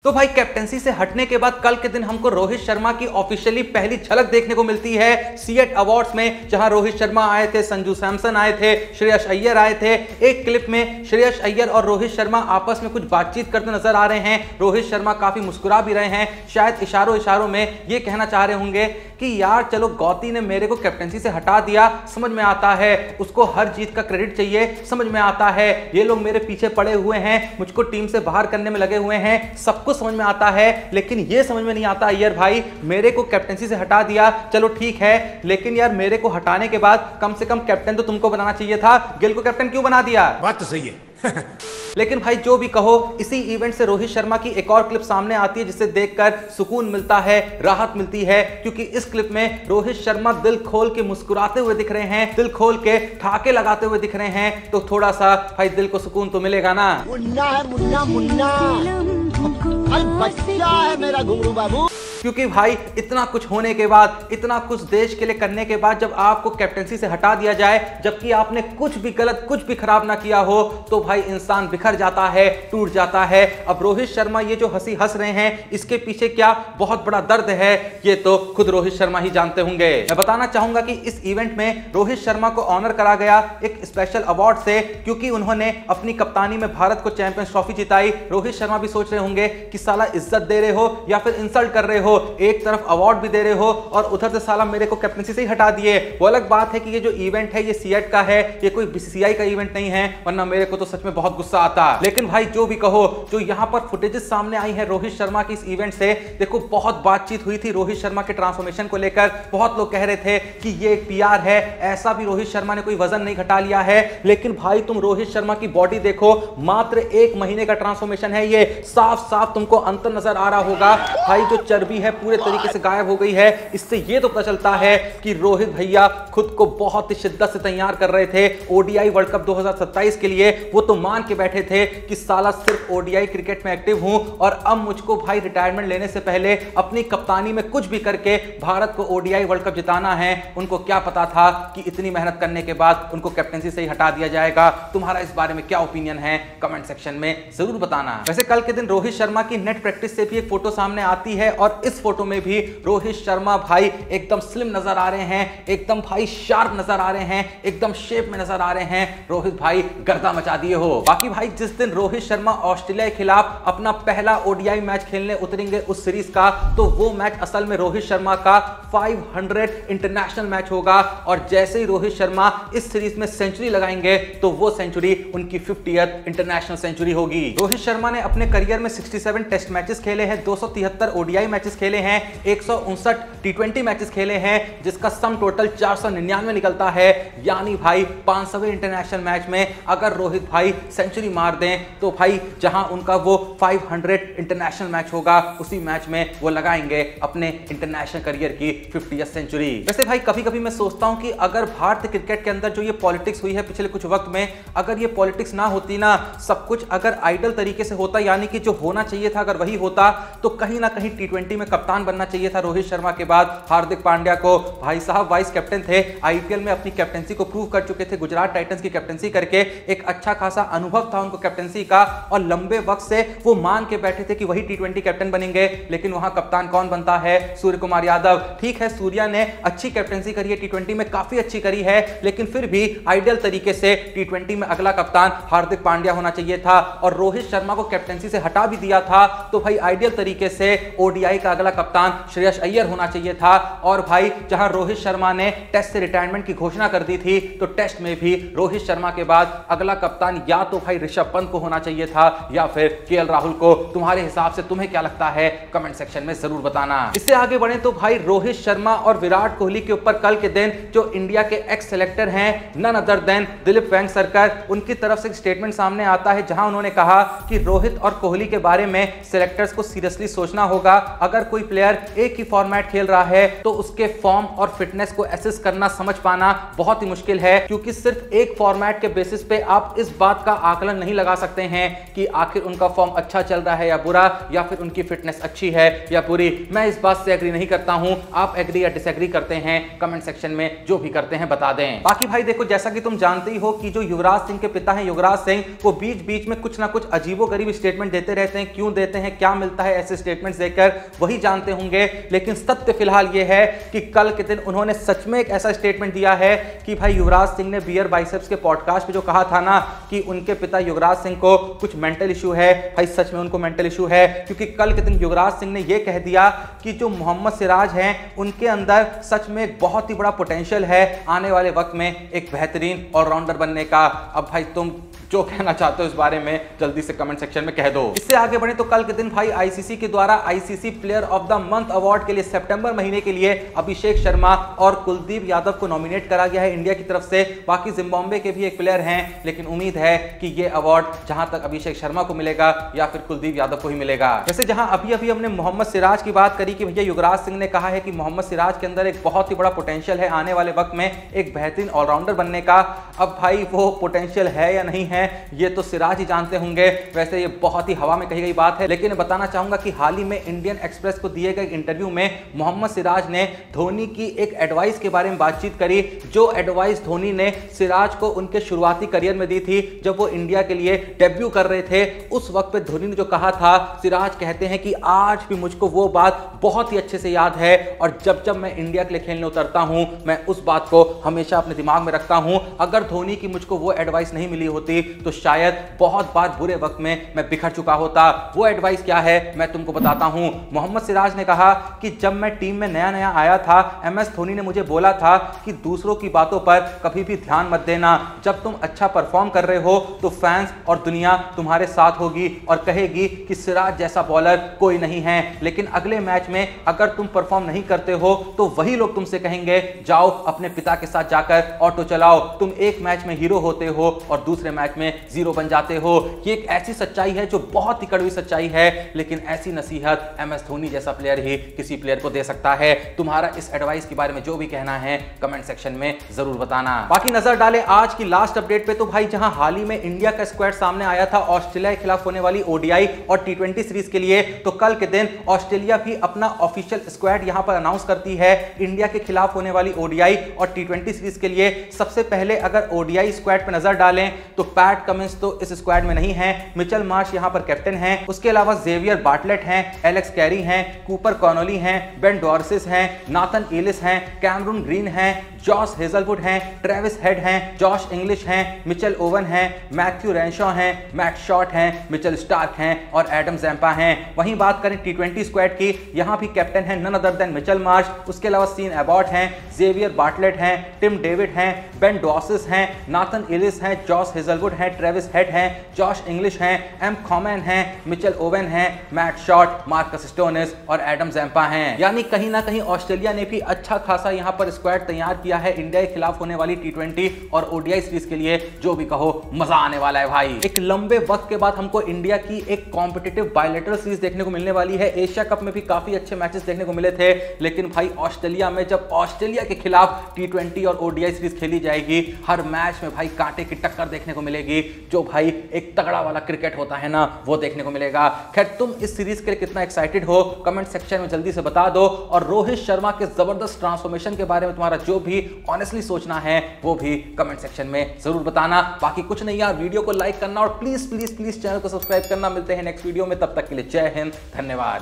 तो भाई कैप्टेंसी से हटने के बाद कल के दिन हमको रोहित शर्मा की ऑफिशियली पहली झलक देखने को मिलती है सीएट अवार्ड्स में, जहां रोहित शर्मा आए थे, संजू सैमसन आए थे, श्रेयस अय्यर आए थे। एक क्लिप में श्रेयस अय्यर और रोहित शर्मा आपस में कुछ बातचीत करते नजर आ रहे हैं। रोहित शर्मा काफी मुस्कुरा भी रहे हैं, शायद इशारों में ये कहना चाह रहे होंगे कि यार चलो गौती ने मेरे को कैप्टेंसी से हटा दिया, समझ में आता है, उसको हर जीत का क्रेडिट चाहिए, समझ में आता है, ये लोग मेरे पीछे पड़े हुए हैं, मुझको टीम से बाहर करने में लगे हुए हैं, सब कुछ समझ में आता है, लेकिन ये समझ में नहीं आता अय्यर भाई, मेरे को कैप्टेंसी से हटा दिया, चलो ठीक है, लेकिन यार मेरे को हटाने के बाद कम से कम कैप्टन तो तुमको बनाना चाहिए था, गिल को कैप्टन क्यों बना दिया? बात तो सही है। लेकिन भाई जो भी कहो, इसी इवेंट से रोहित शर्मा की एक और क्लिप सामने आती है जिसे देखकर सुकून मिलता है, राहत मिलती है, क्योंकि इस क्लिप में रोहित शर्मा दिल खोल के मुस्कुराते हुए दिख रहे हैं, दिल खोल के ठाके लगाते हुए दिख रहे हैं, तो थोड़ा सा भाई दिल को सुकून तो मिलेगा ना। मुन्ना है मुन्ना मुन्ना, बच्चा है मेरा घुंगरू बाबू। क्योंकि भाई इतना कुछ होने के बाद, इतना कुछ देश के लिए करने के बाद जब आपको कैप्टेंसी से हटा दिया जाए, जबकि आपने कुछ भी गलत, कुछ भी खराब ना किया हो, तो भाई इंसान बिखर जाता है, टूट जाता है। अब रोहित शर्मा ये जो हंसी हंस रहे हैं, इसके पीछे क्या बहुत बड़ा दर्द है, ये तो खुद रोहित शर्मा ही जानते होंगे। मैं बताना चाहूंगा कि इस इवेंट में रोहित शर्मा को ऑनर करा गया एक स्पेशल अवार्ड से, क्योंकि उन्होंने अपनी कप्तानी में भारत को चैंपियंस ट्रॉफी जिताई। रोहित शर्मा भी सोच रहे होंगे कि साला इज्जत दे रहे हो या फिर इंसल्ट कर रहे हो, एक तरफ अवार्ड भी दे रहे हो और उधर से साला मेरे को कैप्टनसी से ही हटा दिए। वो अलग बात है कि ये जो इवेंट है ये सीएट का है, ये कोई बीसीसीआई का इवेंट नहीं है, वरना मेरे को तो सच में बहुत गुस्सा आता। लेकिन भाई जो भी कहो, जो यहां पर फुटेजेस सामने आई है रोहित शर्मा की इस इवेंट से, देखो बहुत बातचीत हुई थी रोहित शर्मा के ट्रांसफॉर्मेशन को लेकर। बहुत लोग कह रहे थे कि ये एक पीआर है, ऐसा भी रोहित शर्मा ने कोई वजन नहीं घटा लिया है। लेकिन भाई तुम रोहित शर्मा की बॉडी देखो, मात्र 1 महीने का ट्रांसफॉर्मेशन है ये, साफ साफ तुमको अंतर नजर आ रहा होगा। भाई जो चर्बी है पूरे तरीके से गायब हो गई है। इससे ये तो पता चलता है कि रोहित भैया खुद को बहुत ही शिद्दत से तैयार कर रहे थे ओडीआई वर्ल्ड कप 2027 के लिए। वो तो मान के बैठे थे कि साला सिर्फ ओडीआई क्रिकेट में एक्टिव हूं और अब मुझको भाई रिटायरमेंट लेने से पहले अपनी कप्तानी में कुछ भी करके भारत को ओडीआई वर्ल्ड कप जिताना है। उनको क्या पता था कि इतनी मेहनत करने के बाद उनको कैप्टेंसी से ही हटा दिया जाएगा। तुम्हारा इस बारे में क्या ओपिनियन है, कमेंट सेक्शन में जरूर बताना। वैसे कल के दिन रोहित शर्मा की नेट प्रैक्टिस से भी एक फोटो सामने आती है और इस फोटो में भी रोहित शर्मा भाई एकदम स्लिम नजर आ रहे हैं, एकदम भाई शार्प नजर आ रहे हैं, एकदम शेप में नजर आ रहे हैं। रोहित भाई गर्दा मचा दिए हो। बाकी भाई जिस दिन रोहित शर्मा ऑस्ट्रेलिया के खिलाफ अपना पहला ओडीआई मैच खेलने उतरेंगे उस सीरीज का, तो वो मैच असल में रोहित शर्मा का 500 इंटरनेशनल मैच होगा। और जैसे ही रोहित शर्मा इस सीरीज में सेंचुरी लगाएंगे तो वो सेंचुरी उनकी 50th इंटरनेशनल सेंचुरी होगी। रोहित शर्मा ने अपने करियर में 67 टेस्ट मैचेस खेले हैं, 273 ओडीआई मैचेस खेले हैं, 159 टी20 मैचेस खेले हैं, जिसका सम टोटल 499 निकलता है। यानी भाई 500वें इंटरनेशनल मैच में अगर रोहित भाई सेंचुरी मार दें तो भाई जहां उनका वो 500 इंटरनेशनल मैच होगा, उसी मैच में वो लगाएंगे अपने इंटरनेशनल करियर की 50th सेंचुरी। वैसे भाई कभी कभी मैं सोचता हूं कि अगर भारतीय क्रिकेट के अंदर जो ये पॉलिटिक्स हुई है पिछले कुछ वक्त में, अगर ये पॉलिटिक्स ना होती ना, सब कुछ अगर आइडल तरीके से होता, यानी कि जो होना चाहिए था अगर वही होता, तो कहीं ना कहीं टी20 में कप्तान बनना चाहिए था रोहित शर्मा के बाद हार्दिक पांड्या को। भाई साहब वाइस कैप्टन थे, आईपीएल में अपनी कैप्टनसी को प्रूव कर चुके थे, गुजरात टाइटंस की कैप्टनसी करके एक अच्छा खासा अनुभव था उनको कैप्टनसी का, और लंबे वक्त से वो मान के बैठे थे कि वही टी20 कैप्टन बनेंगे। लेकिन वहां कप्तान कौन बनता है? सूर्य कुमार यादव। ठीक है, सूर्या ने अच्छी कैप्टनसी करी है, टी20 में काफी अच्छी करी है, लेकिन फिर भी आइडियल तरीके से टी20 में अगला कप्तान हार्दिक पांड्या होना चाहिए था। और रोहित शर्मा को कैप्टनसी से हटा भी दिया था, तो भाई आइडियल तरीके से ओडीआई का अगला कप्तान श्रेयस अय्यर होना चाहिए था। और भाई जहां रोहित शर्मा ने टेस्ट से रिटायरमेंट की घोषणा कर दी थी, तो टेस्ट में भी रोहित शर्मा के बाद अगला कप्तान या तो भाई ऋषभ पंत को होना चाहिए था या फिर केएल राहुल को। तुम्हारे हिसाब से तुम्हें क्या लगता है, कमेंट सेक्शन में जरूर बताना। इससे आगे बढ़े तो भाई रोहित शर्मा और विराट कोहली के ऊपर कल के दिन जो इंडिया के एक्स सेलेक्टर हैं none other than Dilip Vengsarkar, उनकी तरफ से एक स्टेटमेंट सामने आता है जहां उन्होंने कहा कि रोहित और कोहली के बारे में सिलेक्टर्स को सीरियसली सोचना होगा। अगर कोई प्लेयर एक ही फॉर्मेट खेल रहा है तो उसके फॉर्म और फिटनेस को एसेस करना, समझ पाना बहुत ही मुश्किल है, क्योंकि सिर्फ एक फॉर्मेट के बेसिस पे आप इस बात का आकलन नहीं लगा सकते हैं कि आखिर उनका फॉर्म अच्छा चल रहा है या बुरा, या फिर उनकी फिटनेस अच्छी है या बुरी। मैं इस बात से एग्री नहीं करता हूं। आप एग्री या डिसएग्री करते हैं कमेंट सेक्शन में जो भी करते हैं बता दें। बाकी भाई देखो, जैसा कि तुम जानते ही हो कि जो युवराज सिंह के पिता हैं युवराज सिंह, वो बीच बीच में कुछ ना कुछ अजीबोगरीब स्टेटमेंट देते रहते हैं। क्यों देते हैं, क्या मिलता है ऐसे स्टेटमेंट्स देकर, वही जानते होंगे। लेकिन सत्य फिलहाल यह है कि कल के दिन उन्होंने सच में एक ऐसा स्टेटमेंट दिया है कि भाई युवराज सिंह ने बियर बाइसेप्स के पॉडकास्ट पे जो कहा था ना कि उनके पिता युवराज सिंह को कुछ मेंटल इशू है, भाई सच में उनको मेंटल इशू है। क्योंकि कल के दिन युवराज सिंह ने यह कह दिया कि जो मोहम्मद सिराज हैं उनके अंदर सच में एक बहुत ही बड़ा पोटेंशियल है आने वाले वक्त में एक बेहतरीन ऑलराउंडर बनने का। अब भाई तुम जो कहना चाहते हो इस बारे में जल्दी से कमेंट सेक्शन में कह दो। इससे आगे बढ़े तो कल के दिन भाई आईसीसी के द्वारा ICC player of the month award के लिए सितंबर महीने के लिए अभिषेक शर्मा और कुलदीप यादव को नॉमिनेट करा गया है इंडिया की तरफ से। बाकी जिम्बाब्वे के भी एक प्लेयर हैं, लेकिन उम्मीद है कि ये अवार्ड जहां तक अभिषेक शर्मा को मिलेगा या फिर कुलदीप यादव को ही मिलेगा। जैसे जहां अभी अभी हमने मोहम्मद सिराज की बात करी कि भैया युवराज सिंह ने कहा है कि मोहम्मद सिराज के अंदर एक बहुत ही बड़ा पोटेंशियल है आने वाले वक्त में एक बेहतरीन ऑलराउंडर बनने का। अब भाई वो पोटेंशियल है या नहीं है ये तो सिराज ही जानते होंगे। वैसे ये बहुत ही हवा में कही गई बात है, लेकिन बताना चाहूंगा कि हाल ही में इंडियन एक्सप्रेस को दिए गए इंटरव्यू में मोहम्मद सिराज ने धोनी की एक एडवाइस के बारे में बातचीत करी, जो एडवाइस धोनी ने सिराज को उनके शुरुआती करियर में दी थी जब वो इंडिया के लिए डेब्यू कर रहे थे। उस वक्त पे धोनी ने जो कहा था, सिराज कहते हैं कि आज भी मुझको वो बात बहुत ही अच्छे से याद है और जब जब मैं इंडिया के लिए खेलने उतरता हूं मैं उस बात को हमेशा अपने दिमाग में रखता हूं। अगर धोनी की मुझको वो एडवाइस नहीं मिली होती तो शायद बहुत बार बुरे वक्त में मैं बिखर चुका होता। वो एडवाइस क्या है मैं तुमको बताता हूं। मोहम्मद सिराज ने कहा कि जब मैं टीम में नया नया आया था, एमएस धोनी ने मुझे बोला था कि दूसरों की बातों पर कभी भी ध्यान मत देना। जब तुम अच्छा परफॉर्म कर रहे हो तो फैंस और दुनिया तुम्हारे साथ होगी और कहेगी कि सिराज जैसा बॉलर कोई नहीं है। लेकिन अगले मैच में अगर तुम परफॉर्म नहीं करते हो तो वही लोग तुमसे कहेंगे जाओ अपने पिता के साथ जाकर ऑटो चलाओ। तुम एक मैच में हीरो होते हो और दूसरे मैच में जीरो बन जाते हो। ये एक ऐसी सच्चाई है जो बहुत ही कड़वी सच्चाई है, लेकिन ऐसी नसीहत एमएस धोनी जैसा प्लेयर ही किसी प्लेयर को दे सकता है। तुम्हारा इस एडवाइस के बारे में जो भी कहना है कमेंट सेक्शन में जरूर बताना। बाकी नजर डालें आज की लास्ट अपडेट पे, तो भाई जहां हाल ही में इंडिया का स्क्वाड सामने आया था ऑस्ट्रेलिया के खिलाफ होने वाली ओडीआई और टी20 सीरीज के लिए, तो कल के दिन ऑस्ट्रेलिया भी अपना ऑफिशियल स्क्वाड यहां पर अनाउंस करती है इंडिया के खिलाफ होने वाली ओडीआई और टी20 सीरीज के लिए। सबसे पहले अगर ओडीआई स्क्वाड पे नजर डालें तो पैट कमिंस तो इस स्क्वाड में नहीं है, मिचेल मार्श यहां पर कैप्टन हैं। उसके अलावा जेवियर बार्टलेट हैं, एलेक्स कैरी हैं, कूपर कॉनोली हैं, बेन डॉर्सिस हैं, नाथन एलिस हैं, कैमरून ग्रीन हैं, जॉश हेजलवुड हैं, ट्रेविस हेड हैं, जॉश इंग्लिश हैं, मिचेल ओवन हैं, मैथ्यू रेंशॉ हैं, मैट शॉट हैं, मिचेल स्टार्क हैं और एडम जैम्पा हैं। वहीं बात करें टी20 स्क्वाड की, यहां भी कैप्टन है none other than Mitchell Marsh. उसके अलावा सीन एबॉट हैं, जेवियर बार्टलेट हैं, टिम डेविड हैं, बेन डॉर्सिस हैं, नाथन एलिस हैं, जॉश हेजलवुड हैं, ट्रेविस हेड हैं, जॉश इंग्लिश हैं, एम कॉमन हैं, मिचेल ओवन हैं, मैट शॉट, मार्कस स्टोनिस और एडम जैम्पा हैं। यानी कहीं ना कहीं ऑस्ट्रेलिया ने भी अच्छा खासा यहां पर स्क्वाड तैयार किया है इंडिया के खिलाफ होने वाली टी20 और ओडीआई सीरीज के लिए। जो भी कहो मजा आने वाला है भाई। एक लंबे वक्त के बाद हमको इंडिया की एक कॉम्पिटिटिव बायलैटरल सीरीज देखने को मिलने वाली है। एशिया कप में भी काफी अच्छे मैचेस देखने को मिले थे, लेकिन भाई ऑस्ट्रेलिया में जब ऑस्ट्रेलिया के खिलाफ टी20 और ओडीआई सीरीज खेली जाएगी, हर मैच में भाई कांटे की टक्कर देखने को मिलेगी। जो भाई एक तगड़ा वाला क्रिकेट होता है ना, वो देखने को मिलेगा। खैर तुम इस सीरीज के लिए कितना एक्साइटेड हो कमेंट सेक्शन में जल्दी से बता दो, और रोहित शर्मा के जबरदस्त ट्रांसफॉर्मेशन के बारे में तुम्हारा जो भी ऑनेस्टली सोचना है वो भी कमेंट सेक्शन में जरूर बताना। बाकी कुछ नहीं यार, वीडियो को लाइक करना और प्लीज प्लीज प्लीज चैनल को सब्सक्राइब करना। मिलते हैं नेक्स्ट वीडियो में, तब तक के लिए जय हिंद, धन्यवाद।